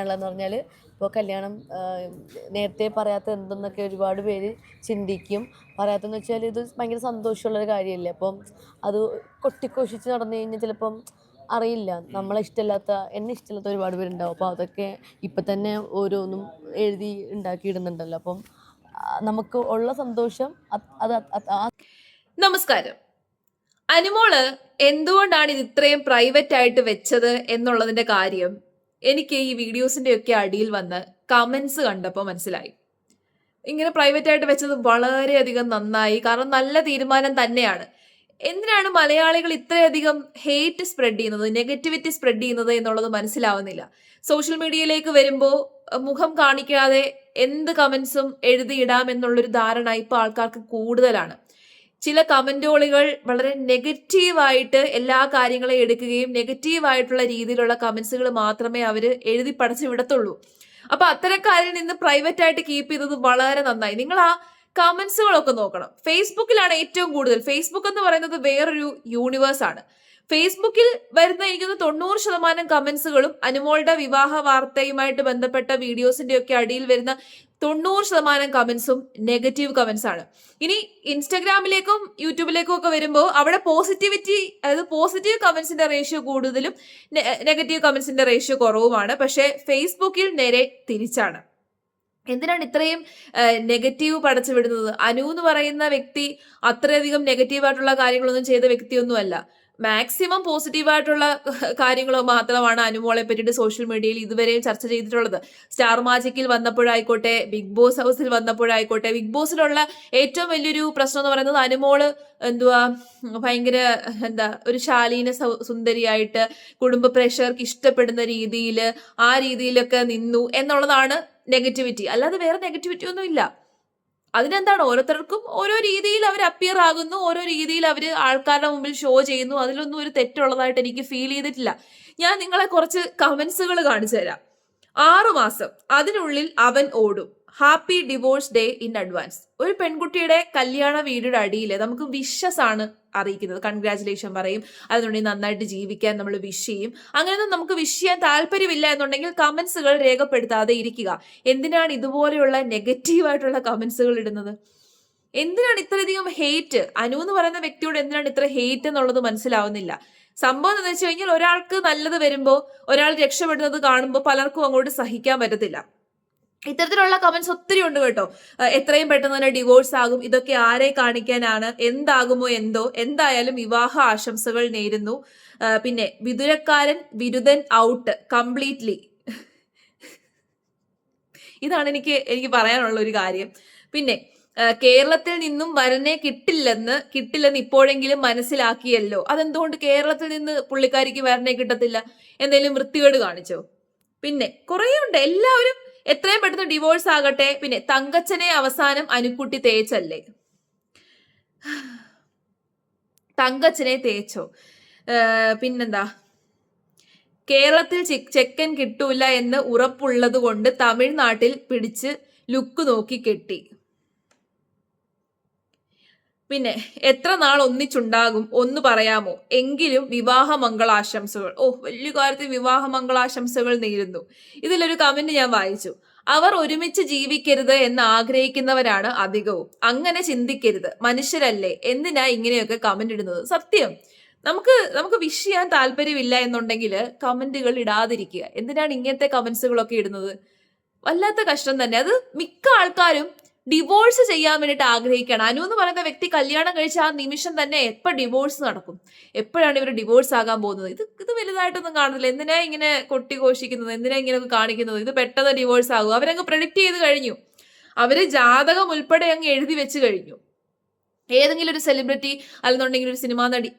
എന്ന് പറഞ്ഞാൽ ഇപ്പോൾ കല്യാണം നേരത്തെ പറയാത്ത എന്തെന്നൊക്കെ ഒരുപാട് പേര് ചിന്തിക്കും. പറയാത്തതെന്ന് വെച്ചാൽ ഇത് ഭയങ്കര സന്തോഷമുള്ളൊരു കാര്യമല്ലേ. അപ്പം അത് കൊട്ടിഘോഷിച്ച് നടന്നു കഴിഞ്ഞാൽ ചിലപ്പം അറിയില്ല, നമ്മളെ ഇഷ്ടമില്ലാത്ത എന്നെ ഇഷ്ടമില്ലാത്ത ഒരുപാട് പേരുണ്ടാവും. അപ്പോൾ അതൊക്കെ ഇപ്പം തന്നെ ഓരോന്നും എഴുതി ഉണ്ടാക്കിയിടുന്നുണ്ടല്ലോ. അപ്പം നമുക്ക് ഉള്ള സന്തോഷം നമസ്കാരം. അനുമോള് എന്തുകൊണ്ടാണ് ഇത് ഇത്രയും പ്രൈവറ്റ് ആയിട്ട് വെച്ചത് എന്നുള്ളതിന്റെ കാര്യം എനിക്ക് ഈ വീഡിയോസിന്റെ ഒക്കെ അടിയിൽ വന്ന് കമന്റ്സ് കണ്ടപ്പോൾ മനസ്സിലായി. ഇങ്ങനെ പ്രൈവറ്റ് ആയിട്ട് വെച്ചത് വളരെയധികം നന്നായി, കാരണം നല്ല തീരുമാനം തന്നെയാണ്. എന്തിനാണ് മലയാളികൾ ഇത്രയധികം ഹേറ്റ് സ്പ്രെഡ് ചെയ്യുന്നത്, നെഗറ്റിവിറ്റി സ്പ്രെഡ് ചെയ്യുന്നത് എന്നുള്ളത് മനസ്സിലാവുന്നില്ല. സോഷ്യൽ മീഡിയയിലേക്ക് വരുമ്പോൾ മുഖം കാണിക്കാതെ എന്ത് കമന്റ്സും എഴുതിയിടാം എന്നുള്ളൊരു ധാരണ ഇപ്പൊ ആൾക്കാർക്ക് കൂടുതലാണ്. ചില കമന്റുകൾ വളരെ നെഗറ്റീവായിട്ട് എല്ലാ കാര്യങ്ങളെയും എടുക്കുകയും നെഗറ്റീവായിട്ടുള്ള രീതിയിലുള്ള കമന്റ്സുകൾ മാത്രമേ അവർ എഴുതി പഠിച്ചു വിടത്തുള്ളൂ. അപ്പൊ അത്തരക്കാരിൽ നിന്ന് പ്രൈവറ്റ് ആയിട്ട് കീപ്പ് ചെയ്തത് വളരെ നന്നായി. നിങ്ങൾ ആ കമന്റ്സുകളൊക്കെ നോക്കണം. ഫേസ്ബുക്കിലാണ് ഏറ്റവും കൂടുതൽ. ഫേസ്ബുക്ക് എന്ന് പറയുന്നത് വേറൊരു യൂണിവേഴ്സ് ആണ്. ഫേസ്ബുക്കിൽ വരുന്ന എനിക്ക് 90% കമന്റ്സുകളും അനുമോളുടെ വിവാഹ വാർത്തയുമായിട്ട് ബന്ധപ്പെട്ട വീഡിയോസിന്റെ ഒക്കെ അടിയിൽ വരുന്ന 90% കമന്റ്സും നെഗറ്റീവ് കമന്റ്സ് ആണ്. ഇനി ഇൻസ്റ്റാഗ്രാമിലേക്കും യൂട്യൂബിലേക്കും ഒക്കെ വരുമ്പോൾ അവിടെ പോസിറ്റിവിറ്റി, അതായത് പോസിറ്റീവ് കമന്റ്സിന്റെ റേഷ്യോ കൂടുതലും നെഗറ്റീവ് കമന്റ്സിന്റെ റേഷ്യോ കുറവുമാണ്. പക്ഷെ ഫേസ്ബുക്കിൽ നേരെ തിരിച്ചാണ്. എന്തിനാണ് ഇത്രയും നെഗറ്റീവ് പടച്ചു വിടുന്നത്? അനു എന്ന് പറയുന്ന വ്യക്തി അത്രയധികം നെഗറ്റീവായിട്ടുള്ള കാര്യങ്ങളൊന്നും ചെയ്ത വ്യക്തിയൊന്നുമല്ല. മാക്സിമം പോസിറ്റീവായിട്ടുള്ള കാര്യങ്ങളോ മാത്രമാണ് അനുമോളെ പറ്റിയിട്ട് സോഷ്യൽ മീഡിയയിൽ ഇതുവരെയും ചർച്ച ചെയ്തിട്ടുള്ളത്. സ്റ്റാർ മാജിക്കിൽ വന്നപ്പോഴായിക്കോട്ടെ, ബിഗ് ബോസ് ഹൗസിൽ വന്നപ്പോഴായിക്കോട്ടെ, ബിഗ് ബോസിലുള്ള ഏറ്റവും വലിയൊരു പ്രശ്നം എന്ന് പറയുന്നത് അനുമോള് ഭയങ്കര ഒരു ശാലീന സുന്ദരിയായിട്ട് കുടുംബ പ്രേക്ഷകർക്ക് ഇഷ്ടപ്പെടുന്ന രീതിയിൽ ആ രീതിയിലൊക്കെ നിന്നു എന്നുള്ളതാണ് നെഗറ്റിവിറ്റി. അല്ലാതെ വേറെ നെഗറ്റിവിറ്റി ഒന്നും ഇല്ല. അതിനെന്താണ്, ഓരോരുത്തർക്കും ഓരോ രീതിയിൽ അവർ അപ്പിയർ ആകുന്നു, ഓരോ രീതിയിൽ അവർ ആൾക്കാരുടെ മുമ്പിൽ ഷോ ചെയ്യുന്നു. അതിലൊന്നും ഒരു തെറ്റുള്ളതായിട്ട് എനിക്ക് ഫീൽ ചെയ്തിട്ടില്ല. ഞാൻ നിങ്ങളെ കുറച്ച് കമന്റ്സുകൾ കാണിച്ചു തരാം. 6 മാസം അതിനുള്ളിൽ അവൻ ഓടും, happy divorce day in advance. ഒരു പെൺകുട്ടിയുടെ കല്യാണ വീടിയുടെ അടിയിൽ നമുക്ക് വിഷസ് ആണ് അറിയിക്കുന്നത്, കൺഗ്രാചുലേഷൻ പറയും, അതിനുണ്ടെങ്കിൽ നന്നായിട്ട് ജീവിക്കാൻ നമ്മൾ വിഷ് ചെയ്യും. അങ്ങനെയൊന്നും നമുക്ക് വിഷ് ചെയ്യാൻ താല്പര്യമില്ല എന്നുണ്ടെങ്കിൽ കമന്റ്സുകൾ രേഖപ്പെടുത്താതെ ഇരിക്കുക. എന്തിനാണ് ഇതുപോലെയുള്ള നെഗറ്റീവായിട്ടുള്ള കമന്റ്സുകൾ ഇടുന്നത്? എന്തിനാണ് ഇത്രയധികം ഹേറ്റ്? അനു എന്ന് പറയുന്ന വ്യക്തിയോട് എന്തിനാണ് ഇത്ര ഹേറ്റ് എന്നുള്ളത് മനസ്സിലാവുന്നില്ല. സംഭവം എന്ന് വെച്ച് കഴിഞ്ഞാൽ ഒരാൾക്ക് നല്ലത് വരുമ്പോൾ, ഒരാൾ രക്ഷപ്പെടുന്നത് കാണുമ്പോൾ പലർക്കും അങ്ങോട്ട് സഹിക്കാൻ പറ്റത്തില്ല. ഇത്തരത്തിലുള്ള കമന്റ്സ് ഒത്തിരി ഉണ്ട് കേട്ടോ. എത്രയും പെട്ടെന്ന് തന്നെ ഡിവോഴ്സ് ആകും, ഇതൊക്കെ ആരെ കാണിക്കാനാണ്, എന്താകുമോ എന്തോ, എന്തായാലും വിവാഹ ആശംസകൾ നേരുന്നു. പിന്നെ വിതുരക്കാരൻ വിരുദ്ധൻ ഔട്ട് കംപ്ലീറ്റ്ലി. ഇതാണ് എനിക്ക് പറയാനുള്ള ഒരു കാര്യം. പിന്നെ കേരളത്തിൽ നിന്നും വരനെ കിട്ടില്ലെന്ന് ഇപ്പോഴെങ്കിലും മനസ്സിലാക്കിയല്ലോ. അതെന്തുകൊണ്ട് കേരളത്തിൽ നിന്ന് പുള്ളിക്കാരിക്ക് വരനെ കിട്ടത്തില്ല? എന്തെങ്കിലും വൃത്തികേട് കാണിച്ചോ? പിന്നെ കുറേ ഉണ്ട്. എല്ലാവരും എത്രയും പെട്ടെന്ന് ഡിവോഴ്സ് ആകട്ടെ. പിന്നെ തങ്കച്ചനെ അവസാനം അനുക്കുട്ടി തേച്ചല്ലേ? തങ്കച്ചനെ തേച്ചോ? പിന്നെന്താ, കേരളത്തിൽ ചെക്കൻ കിട്ടൂല എന്ന് ഉറപ്പുള്ളത് കൊണ്ട് തമിഴ്നാട്ടിൽ പിടിച്ച് ലുക്ക് നോക്കി കെട്ടി. പിന്നെ എത്ര നാൾ ഒന്നിച്ചുണ്ടാകും ഒന്ന് പറയാമോ? എങ്കിലും വിവാഹ മംഗളാശംസകൾ. വലിയ കാര്യത്തിൽ വിവാഹ മംഗളാശംസകൾ നേരുന്നു. ഇതിലൊരു കമന്റ് ഞാൻ വായിച്ചു. അവർ ഒരുമിച്ച് ജീവിക്കരുത് എന്ന് ആഗ്രഹിക്കുന്നവരാണ് അധികവും. അങ്ങനെ ചിന്തിക്കരുത്, മനുഷ്യരല്ലേ, എന്തിനാ ഇങ്ങനെയൊക്കെ കമന്റ് ഇടുന്നത്? സത്യം, നമുക്ക് വിഷ് ചെയ്യാൻ താല്പര്യമില്ല എന്നുണ്ടെങ്കിൽ കമന്റുകൾ ഇടാതിരിക്കുക. എന്തിനാണ് ഇങ്ങനത്തെ കമന്റ്സുകളൊക്കെ ഇടുന്നത്? വല്ലാത്ത കഷ്ടം തന്നെ. അത് മിക്ക ആൾക്കാരും ഡിവോഴ്സ് ചെയ്യാൻ വേണ്ടിയിട്ട് ആഗ്രഹിക്കുകയാണ്. അനു എന്ന് പറയുന്ന വ്യക്തി കല്യാണം കഴിച്ച ആ നിമിഷം തന്നെ എപ്പോ ഡിവോഴ്സ് നടക്കും, എപ്പോഴാണ് ഇവർ ഡിവോഴ്സ് ആകാൻ പോകുന്നത്? ഇത് വലുതായിട്ടൊന്നും കാണുന്നില്ല. എന്തിനാ ഇങ്ങനെ കൊട്ടിഘോഷിക്കുന്നത്? എന്തിനാ ഇങ്ങനെയൊക്കെ കാണിക്കുന്നത്? ഇത് പെട്ടെന്ന് ഡിവോഴ്സ് ആകും. അവരങ്ങ് പ്രെഡിക്റ്റ് ചെയ്ത് കഴിഞ്ഞു. അവര് ജാതകം ഉൾപ്പെടെ അങ്ങ് എഴുതി വെച്ച് കഴിഞ്ഞു. ഏതെങ്കിലും ഒരു സെലിബ്രിറ്റി അല്ലെന്നുണ്ടെങ്കിൽ ഒരു സിനിമാ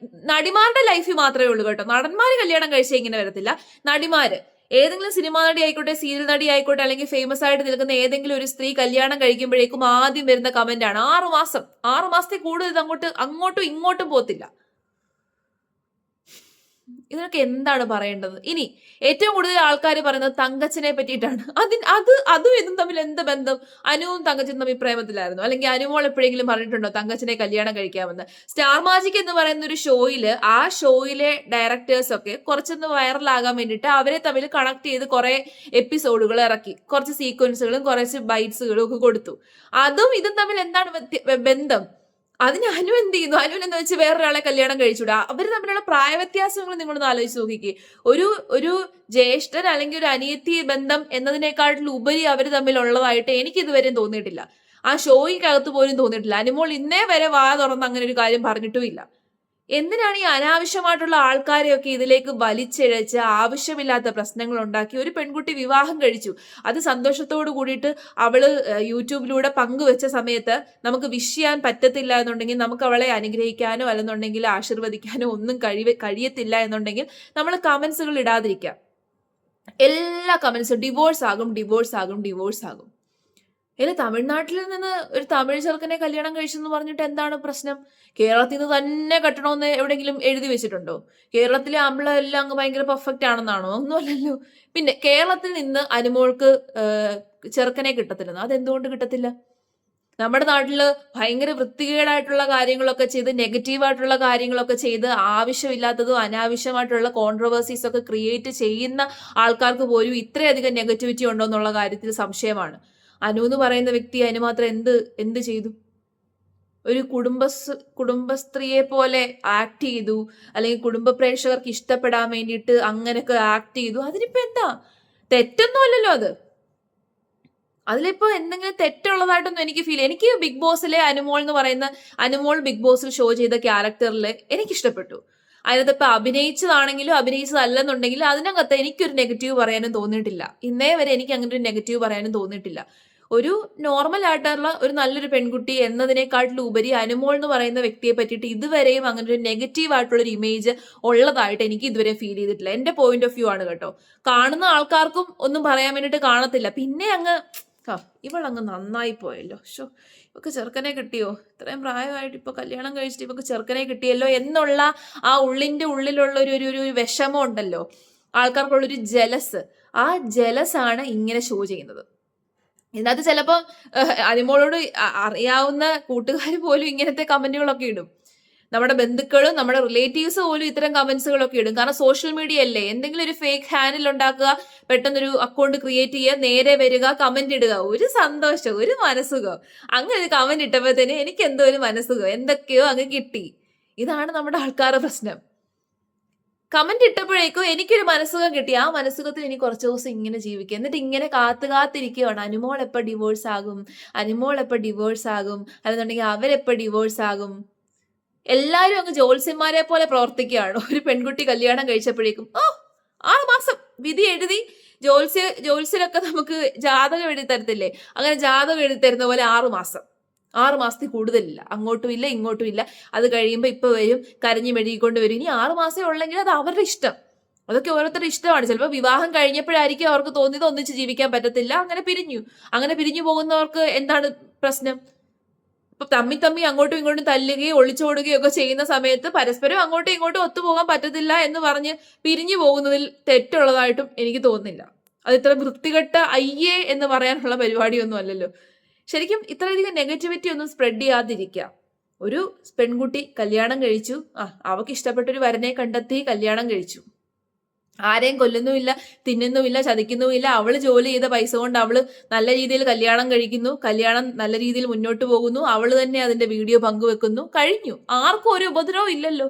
നടിമാരുടെ ലൈഫിൽ മാത്രമേ ഉള്ളൂ കേട്ടോ. നടന്മാര് കല്യാണം കഴിച്ചാൽ ഇങ്ങനെ വരത്തില്ല. നടിമാര്, ഏതെങ്കിലും സിനിമാ നടി ആയിക്കോട്ടെ, സീരിയൽ നടി ആയിക്കോട്ടെ, അല്ലെങ്കിൽ ഫേമസ് ആയിട്ട് നിൽക്കുന്ന ഏതെങ്കിലും ഒരു സ്ത്രീ കല്യാണം കഴിക്കുമ്പോഴേക്കും ആദ്യം വരുന്ന കമന്റ് ആണ് 6 മാസം. 6 മാസത്തിൽ കൂടുതൽ അങ്ങോട്ടും ഇങ്ങോട്ടും പോത്തില്ല. ഇതിനൊക്കെ എന്താണ് പറയേണ്ടത്? ഇനി ഏറ്റവും കൂടുതൽ ആൾക്കാർ പറയുന്നത് തങ്കച്ചനെ പറ്റിയിട്ടാണ്. അതും ഇതും തമ്മിൽ എന്ത് ബന്ധം? അനുവും തങ്കച്ചനും തമ്മിൽ പ്രേമത്തിലായിരുന്നു, അല്ലെങ്കിൽ അനുമോൾ എപ്പോഴെങ്കിലും പറഞ്ഞിട്ടുണ്ടോ തങ്കച്ചനെ കല്യാണം കഴിക്കാമെന്ന്? സ്റ്റാർ മാജിക് എന്ന് പറയുന്ന ഒരു ഷോയില്, ആ ഷോയിലെ ഡയറക്ടേഴ്സ് ഒക്കെ കുറച്ചൊന്ന് വൈറലാകാൻ വേണ്ടിയിട്ട് അവരെ തമ്മിൽ കണക്ട് ചെയ്ത് കുറെ എപ്പിസോഡുകൾ ഇറക്കി, കുറച്ച് സീക്വൻസുകളും കുറച്ച് ബൈറ്റ്സുകളും ഒക്കെ കൊടുത്തു. അതും ഇതും തമ്മിൽ എന്താണ് ബന്ധം? അതിന് അനു എന്ത് ചെയ്യുന്നു? അനുവിനെന്ന് വെച്ച് വേറൊരാളെ കല്യാണം കഴിച്ചുകൂടാ? അവർ തമ്മിലുള്ള പ്രായ വ്യത്യാസങ്ങൾ നിങ്ങളൊന്ന് ആലോചിച്ച് നോക്കിക്കേ. ഒരു ജ്യേഷ്ഠൻ അല്ലെങ്കിൽ ഒരു അനിയത്തി ബന്ധം എന്നതിനേക്കാട്ടിൽ ഉപരി അവർ തമ്മിലുള്ളതായിട്ട് എനിക്ക് ഇതുവരെ തോന്നിയിട്ടില്ല. ആ ഷോയ്ക്കകത്ത് പോലും തോന്നിയിട്ടില്ല. അനുമോൾ ഇന്നേ വരെ വാ തുറന്ന് അങ്ങനെ ഒരു കാര്യം പറഞ്ഞിട്ടുമില്ല. എന്തിനാണ് ഈ അനാവശ്യമായിട്ടുള്ള ആൾക്കാരെയൊക്കെ ഇതിലേക്ക് വലിച്ചിഴച്ച് ആവശ്യമില്ലാത്ത പ്രശ്നങ്ങൾ ഉണ്ടാക്കി? ഒരു പെൺകുട്ടി വിവാഹം കഴിച്ചു, അത് സന്തോഷത്തോട് കൂടിയിട്ട് അവള് യൂട്യൂബിലൂടെ പങ്കുവെച്ച സമയത്ത് നമുക്ക് വിഷ് ചെയ്യാൻ പറ്റത്തില്ല എന്നുണ്ടെങ്കിൽ, നമുക്ക് അവളെ അനുഗ്രഹിക്കാനോ അല്ലെന്നുണ്ടെങ്കിൽ ആശീർവദിക്കാനോ ഒന്നും കഴിയത്തില്ല എന്നുണ്ടെങ്കിൽ നമ്മൾ കമന്റ്സുകൾ ഇടാതിരിക്കാം. എല്ലാ കമന്റ്സും ഡിവോഴ്സ് ആകും, ഡിവോഴ്സ് ആകും, ഡിവോഴ്സ് ആകും. തമിഴ്നാട്ടിൽ നിന്ന് ഒരു തമിഴ് ചെറുക്കനെ കല്യാണം കഴിച്ചെന്ന് പറഞ്ഞിട്ട് എന്താണ് പ്രശ്നം? കേരളത്തിൽ നിന്ന് തന്നെ കെട്ടണമെന്ന് എവിടെയെങ്കിലും എഴുതി വെച്ചിട്ടുണ്ടോ? കേരളത്തിലെ ആമ്പിള എല്ലാം അങ്ങ് ഭയങ്കര പെർഫെക്റ്റ് ആണെന്നാണോ? ഒന്നുമല്ലല്ലോ. പിന്നെ കേരളത്തിൽ നിന്ന് അനുമോൾക്ക് ചെറുക്കനെ കിട്ടത്തില്ലെന്ന്, അതെന്തുകൊണ്ട് കിട്ടത്തില്ല? നമ്മുടെ നാട്ടില് ഭയങ്കര വൃത്തികേടായിട്ടുള്ള കാര്യങ്ങളൊക്കെ ചെയ്ത്, നെഗറ്റീവായിട്ടുള്ള കാര്യങ്ങളൊക്കെ ചെയ്ത്, ആവശ്യമില്ലാത്തതും അനാവശ്യമായിട്ടുള്ള കോൺട്രവേഴ്സീസ് ഒക്കെ ക്രിയേറ്റ് ചെയ്യുന്ന ആൾക്കാർക്ക് പോലും ഇത്രയധികം നെഗറ്റിവിറ്റി ഉണ്ടോ എന്നുള്ള കാര്യത്തിൽ സംശയമാണ്. അനു എന്ന് പറയുന്ന വ്യക്തി അതിന് മാത്രം എന്ത് ചെയ്തു? ഒരു കുടുംബസ്ത്രീയെ പോലെ ആക്ട് ചെയ്തു, അല്ലെങ്കിൽ കുടുംബ പ്രേക്ഷകർക്ക് ഇഷ്ടപ്പെടാൻ വേണ്ടിയിട്ട് അങ്ങനെയൊക്കെ ആക്ട് ചെയ്തു. അതിനിപ്പോ എന്താ? തെറ്റൊന്നും അല്ലല്ലോ അത്. അതിലിപ്പോ എന്തെങ്കിലും തെറ്റുള്ളതായിട്ടൊന്നും എനിക്ക് എനിക്ക് ബിഗ് ബോസിലെ അനുമോൾ എന്ന് പറയുന്ന, അനുമോൾ ബിഗ് ബോസിൽ ഷോ ചെയ്ത ക്യാരക്ടറിൽ എനിക്ക് ഇഷ്ടപ്പെട്ടു. അതിനകത്ത് ഇപ്പൊ അഭിനയിച്ചതാണെങ്കിലും അഭിനയിച്ചതല്ലെന്നുണ്ടെങ്കിലും അതിനകത്ത് എനിക്കൊരു നെഗറ്റീവ് പറയാനും തോന്നിയിട്ടില്ല. ഇന്നേ വരെ എനിക്ക് അങ്ങനെ ഒരു നെഗറ്റീവ് പറയാനും തോന്നിയിട്ടില്ല. ഒരു നോർമൽ ആയിട്ടുള്ള ഒരു നല്ലൊരു പെൺകുട്ടി എന്നതിനേക്കാട്ടിലും ഉപരി അനുമോൾ എന്ന് പറയുന്ന വ്യക്തിയെ പറ്റിയിട്ട് ഇതുവരെയും അങ്ങനെ ഒരു നെഗറ്റീവ് ആയിട്ടുള്ള ഒരു ഇമേജ് ഉള്ളതായിട്ട് എനിക്ക് ഇതുവരെ ഫീൽ ചെയ്തിട്ടില്ല. എന്റെ പോയിന്റ് ഓഫ് വ്യൂ ആണ് കേട്ടോ. കാണുന്ന ആൾക്കാർക്കും ഒന്നും പറയാൻ വേണ്ടിയിട്ട് കാണത്തില്ല. പിന്നെ അങ്ങ് ഇവളങ്ങ് നന്നായി പോയല്ലോ, ഇവക്ക് ചെറുക്കനെ കിട്ടിയോ, ഇത്രയും പ്രായമായിട്ട് ഇപ്പൊ കല്യാണം കഴിച്ചിട്ട് ഇവക്ക് ചെറുക്കനെ കിട്ടിയല്ലോ എന്നുള്ള ആ ഉള്ളിലുള്ള ഒരു വിഷമം ഉണ്ടല്ലോ ആൾക്കാർക്കുള്ളൊരു ജലസ്. ആ ജലസ് ആണ് ഇങ്ങനെ ഷോ ചെയ്യുന്നത്. ഇതിനകത്ത് ചിലപ്പോൾ അനുമോളോട് അറിയാവുന്ന കൂട്ടുകാർ പോലും ഇങ്ങനത്തെ കമന്റുകളൊക്കെ ഇടും. നമ്മുടെ ബന്ധുക്കളും നമ്മുടെ റിലേറ്റീവ്സ് പോലും ഇത്തരം കമന്റ്സുകളൊക്കെ ഇടും. കാരണം സോഷ്യൽ മീഡിയ അല്ലേ, എന്തെങ്കിലും ഒരു ഫേക്ക് ഹാൻഡിൽ ഉണ്ടാക്കുക, പെട്ടെന്നൊരു അക്കൗണ്ട് ക്രിയേറ്റ് ചെയ്യുക, നേരെ വരിക, കമന്റ് ഇടുക, ഒരു സന്തോഷം, ഒരു മനസ്സുഖം. അങ്ങനെ ഒരു കമന്റ് ഇട്ടപ്പോഴത്തേന് എനിക്ക് എന്തോ ഒരു മനസ്സുഖം, എന്തൊക്കെയോ അങ്ങ് കിട്ടി. ഇതാണ് നമ്മുടെ ആൾക്കാരുടെ പ്രശ്നം. കമന്റ് ഇട്ടപ്പോഴേക്കും എനിക്കൊരു മനസ്സുഖം കിട്ടി. ആ മനസ്സുഖത്തിൽ ഇനി കുറച്ച് ദിവസം ഇങ്ങനെ ജീവിക്കുക, എന്നിട്ട് ഇങ്ങനെ കാത്തിരിക്കുകയാണ് അനുമോൾ എപ്പോൾ ഡിവോഴ്സ് ആകും, അനുമോൾ എപ്പോൾ ഡിവോഴ്സ് ആകും, അല്ലെന്നുണ്ടെങ്കിൽ അവരെപ്പോൾ ഡിവോഴ്സ് ആകും. എല്ലാവരും അങ്ങ് ജ്യോത്സ്യന്മാരെ പോലെ പ്രവർത്തിക്കുകയാണ്. ഒരു പെൺകുട്ടി കല്യാണം കഴിച്ചപ്പോഴേക്കും 6 മാസം വിധി എഴുതി. ജ്യോത്സ്യരൊക്കെ നമുക്ക് ജാതകം എഴുതി തരത്തില്ലേ, അങ്ങനെ ജാതകം എഴുതി തരുന്ന പോലെ 6 മാസത്തിൽ കൂടുതലില്ല, അങ്ങോട്ടും ഇല്ല ഇങ്ങോട്ടും ഇല്ല. അത് കഴിയുമ്പോൾ ഇപ്പൊ വരും, കരഞ്ഞു മെഴുകിക്കൊണ്ട് വരും. ഇനി 6 മാസമേ ഉള്ളെങ്കിൽ അത് അവരുടെ ഇഷ്ടം, അതൊക്കെ ഓരോരുത്തരുടെ ഇഷ്ടമാണ്. ചിലപ്പോൾ വിവാഹം കഴിഞ്ഞപ്പോഴായിരിക്കും അവർക്ക് തോന്നിയത് ഒന്നിച്ച് ജീവിക്കാൻ പറ്റത്തില്ല, അങ്ങനെ പിരിഞ്ഞു പോകുന്നവർക്ക് എന്താണ് പ്രശ്നം? ഇപ്പൊ തമ്മി അങ്ങോട്ടും ഇങ്ങോട്ടും തല്ലുകയും ഒളിച്ചോടുകയും ഒക്കെ ചെയ്യുന്ന സമയത്ത് പരസ്പരം അങ്ങോട്ടും ഇങ്ങോട്ടും ഒത്തുപോകാൻ പറ്റത്തില്ല എന്ന് പറഞ്ഞ് പിരിഞ്ഞു പോകുന്നതിൽ തെറ്റുള്ളതായിട്ടും എനിക്ക് തോന്നുന്നില്ല. അത് ഇത്ര വൃത്തികെട്ട അയ്യേ എന്ന് പറയാനുള്ള പരിപാടിയൊന്നും അല്ലല്ലോ. ശരിക്കും ഇത്രയധികം നെഗറ്റിവിറ്റി ഒന്നും സ്പ്രെഡ് ചെയ്യാതിരിക്കുക. ഒരു പെൺകുട്ടി കല്യാണം കഴിച്ചു, അവൾക്ക് ഇഷ്ടപ്പെട്ടൊരു വരനെ കണ്ടെത്തി കല്യാണം കഴിച്ചു. ആരെയും കൊല്ലുന്നുമില്ല, തിന്നുന്നുമില്ല, ചതിക്കുന്നുമില്ല. അവള് ജോലി ചെയ്ത പൈസ കൊണ്ട് അവള് നല്ല രീതിയിൽ കല്യാണം കഴിക്കുന്നു, കല്യാണം നല്ല രീതിയിൽ മുന്നോട്ട് പോകുന്നു, അവള് തന്നെ അതിന്റെ വീഡിയോ പങ്കുവെക്കുന്നു, കഴിഞ്ഞു. ആർക്കും ഒരു ഉപദ്രവം ഇല്ലല്ലോ.